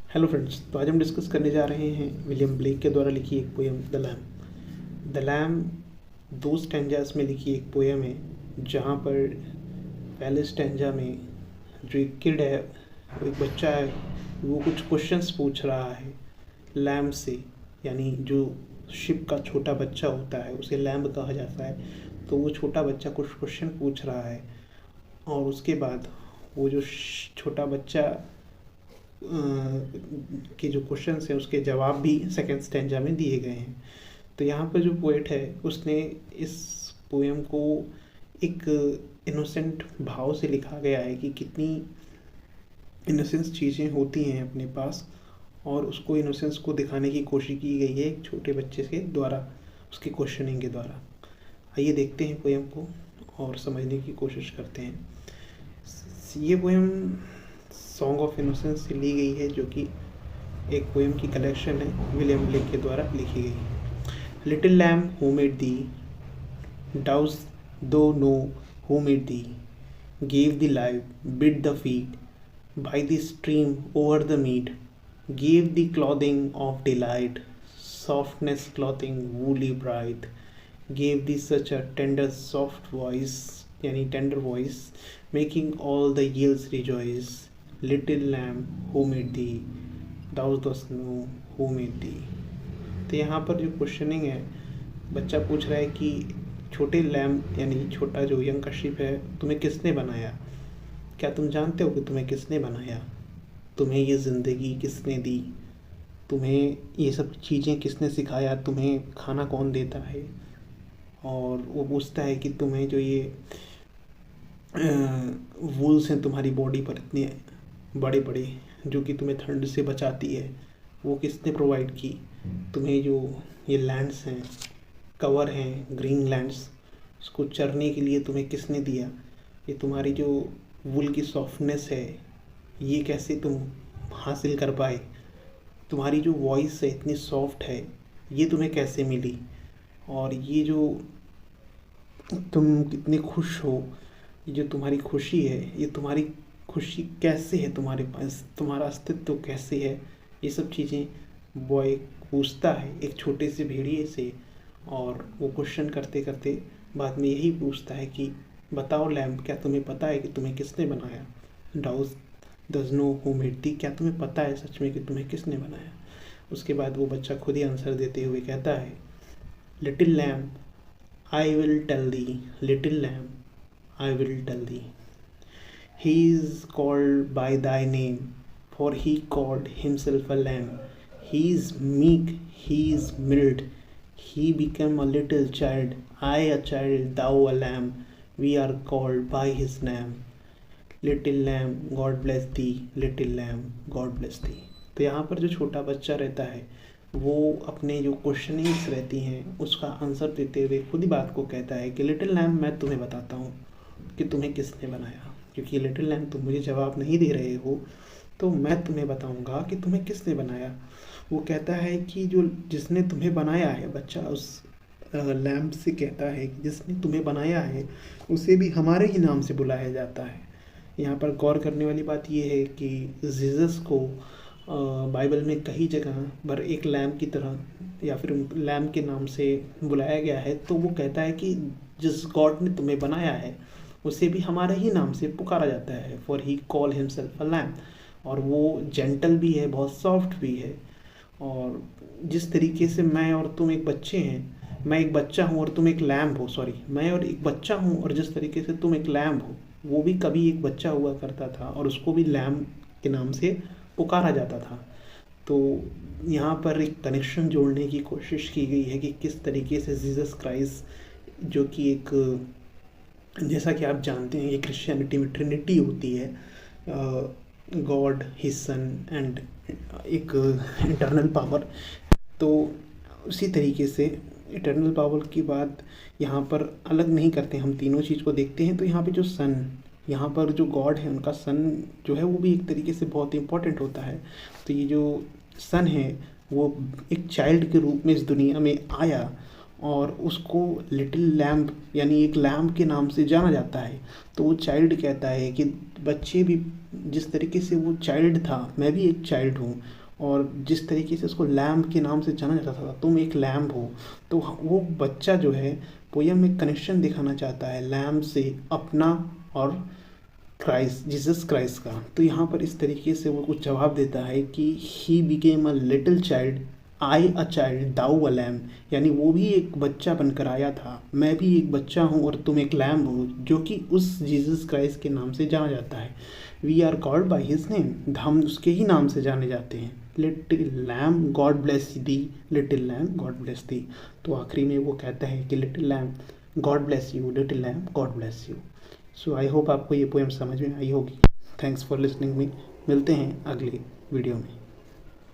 Hello friends, तो आज हम डिस्कस करने जा रहे हैं विलियम ब्लेक के द्वारा लिखी एक poem the lamb. The lamb 2 stanzas में लिखी एक पोएम है, जहाँ पर पहले स्टैंजा में जो एक किड है, वो एक बच्चा है, वो कुछ क्वेश्चंस पूछ रहा है लैम्ब से। यानी जो शिप का छोटा बच्चा होता है उसे लैम्ब कहा जाता है। तो वो छोटा बच्चा कुछ क्वेश्चन पूछ रहा है और उसके बाद वो जो छोटा बच्चा के जो क्वेश्चंस हैं उसके जवाब भी सेकेंड स्टैंजा में दिए गए हैं। तो यहाँ पर जो पोएट है उसने इस पोएम को एक इनोसेंट भाव से लिखा गया है कि कितनी इनोसेंस चीज़ें होती हैं अपने पास, और उसको इनोसेंस को दिखाने की कोशिश की गई है एक छोटे बच्चे के द्वारा, उसके क्वेश्चनिंग के द्वारा। आइए देखते हैं पोएम को और समझने की कोशिश करते हैं। ये पोएम सॉन्ग ऑफ इनोसेंस से ली गई है, जो कि एक पोएम की कलेक्शन है, विलियम ब्लेक के द्वारा लिखी गई है। लिटिल लैम्ब हू मेड दी, डाउस दो know who made the, gave the life, bid the feet, by the stream over the mead, gave the clothing of delight, softness clothing woolly bright, gave thee such a tender soft voice, यानी tender voice, making all the hills rejoice. Little lamb who made thee, thou dost know who made thee. तो यहाँ पर जो questioning है, बच्चा पूछ रहा है कि छोटे लैम्ब यानी छोटा जो यंग कशिप है, तुम्हें किसने बनाया? क्या तुम जानते हो कि तुम्हें किसने बनाया? तुम्हें ये ज़िंदगी किसने दी? तुम्हें ये सब चीज़ें किसने सिखाया? तुम्हें खाना कौन देता है? और वो पूछता है कि तुम्हें जो ये वूल्स हैं तुम्हारी बॉडी पर इतने बड़े बड़े, जो कि तुम्हें ठंड से बचाती है, वो किसने प्रोवाइड की? तुम्हें जो ये लैंड्स हैं, कवर हैं, ग्रीन लैंड्स, उसको चरने के लिए तुम्हें किसने दिया? ये तुम्हारी जो वूल की सॉफ्टनेस है, ये कैसे तुम हासिल कर पाए? तुम्हारी जो वॉइस है इतनी सॉफ्ट है, ये तुम्हें कैसे मिली? और ये जो तुम कितने खुश हो, ये जो तुम्हारी खुशी है, ये तुम्हारी खुशी कैसे है तुम्हारे पास? तुम्हारा अस्तित्व कैसे है? ये सब चीज़ें बॉय पूछता है एक छोटे से भेड़िए से। और वो क्वेश्चन करते करते बाद में यही पूछता है कि बताओ लैम्ब, क्या तुम्हें पता है कि तुम्हें किसने बनाया? डाउस डज नो हू मेड दी, क्या तुम्हें पता है सच में कि तुम्हें किसने बनाया? उसके बाद वो बच्चा खुद ही आंसर देते हुए कहता है, little lamb I will tell thee, little lamb I will tell thee, he is called by thy name, for he called himself a lamb. He is meek, he is mild, he became a little child, I a child, thou a lamb, we are called by his name. Little lamb, God bless thee, little lamb, God bless thee. तो यहाँ पर जो छोटा बच्चा रहता है, वो अपने जो क्वेश्चनिंग्स रहती हैं उसका आंसर देते हुए खुद ही बात को कहता है कि लिटिल लैम्ब, मैं तुम्हें बताता हूँ कि तुम्हें किसने बनाया। क्योंकि लिटिल लैम्ब तुम मुझे जवाब नहीं दे रहे हो, तो मैं तुम्हें बताऊंगा कि तुम्हें किसने बनाया। वो कहता है कि जो जिसने तुम्हें बनाया है, बच्चा उस लैम्ब से कहता है कि जिसने तुम्हें बनाया है उसे भी हमारे ही नाम से बुलाया जाता है। यहाँ पर गौर करने वाली बात यह है कि जीसस को बाइबल में कई जगह पर एक लैम्ब की तरह या फिर लैम्ब के नाम से बुलाया गया है। तो वो कहता है कि जिस गॉड ने तुम्हें बनाया है उसे भी हमारे ही नाम से पुकारा जाता है, for he call himself a lamb. और वो जेंटल भी है, बहुत सॉफ्ट भी है। और जिस तरीके से मैं और तुम एक बच्चे हैं, मैं एक बच्चा हूँ और तुम एक लैम्ब हो, सॉरी, मैं और एक बच्चा हूँ और जिस तरीके से तुम एक लैम्ब हो, वो भी कभी एक बच्चा हुआ करता था और उसको भी लैम्ब के नाम से पुकारा जाता था। तो यहाँ पर एक कनेक्शन जोड़ने की कोशिश की गई है कि किस तरीके से जीसस क्राइस्ट, जो कि एक, जैसा कि आप जानते हैं, ये क्रिश्चियनिटी में ट्रिनिटी होती है, गॉड, हिज सन एंड एक इटर्नल पावर। तो उसी तरीके से इटर्नल पावर की बात यहाँ पर अलग नहीं करते, हम तीनों चीज़ को देखते हैं। तो यहाँ पे जो सन, यहाँ पर जो गॉड है उनका सन जो है वो भी एक तरीके से बहुत इम्पोर्टेंट होता है। तो ये जो सन है वो एक चाइल्ड के रूप में इस दुनिया में आया और उसको लिटिल लैम्ब यानी एक लैम्ब के नाम से जाना जाता है। तो वो चाइल्ड कहता है कि बच्चे भी जिस तरीके से वो चाइल्ड था, मैं भी एक चाइल्ड हूँ, और जिस तरीके से उसको लैम्ब के नाम से जाना जाता था, तुम एक लैम्ब हो। तो वो बच्चा जो है पोयम में कनेक्शन दिखाना चाहता है लैम्ब से अपना और क्राइस्ट, जीसस क्राइस्ट का। तो यहाँ पर इस तरीके से वो कुछ जवाब देता है कि he became a little child, I a child, thou a lamb, यानी वो भी एक बच्चा बनकर आया था, मैं भी एक बच्चा हूँ और तुम एक लैम हो, जो कि उस जीसस क्राइस्ट के नाम से जाना जाता है। We are called by his name, हम उसके ही नाम से जाने जाते हैं। Little lamb God bless thee, little lamb God bless thee. तो आखिरी में वो कहता है कि little lamb God bless you, little lamb God bless you. So I hope आपको ये पोएम समझ में आई होगी। Thanks for listening me. मिलते हैं अगले वीडियो में।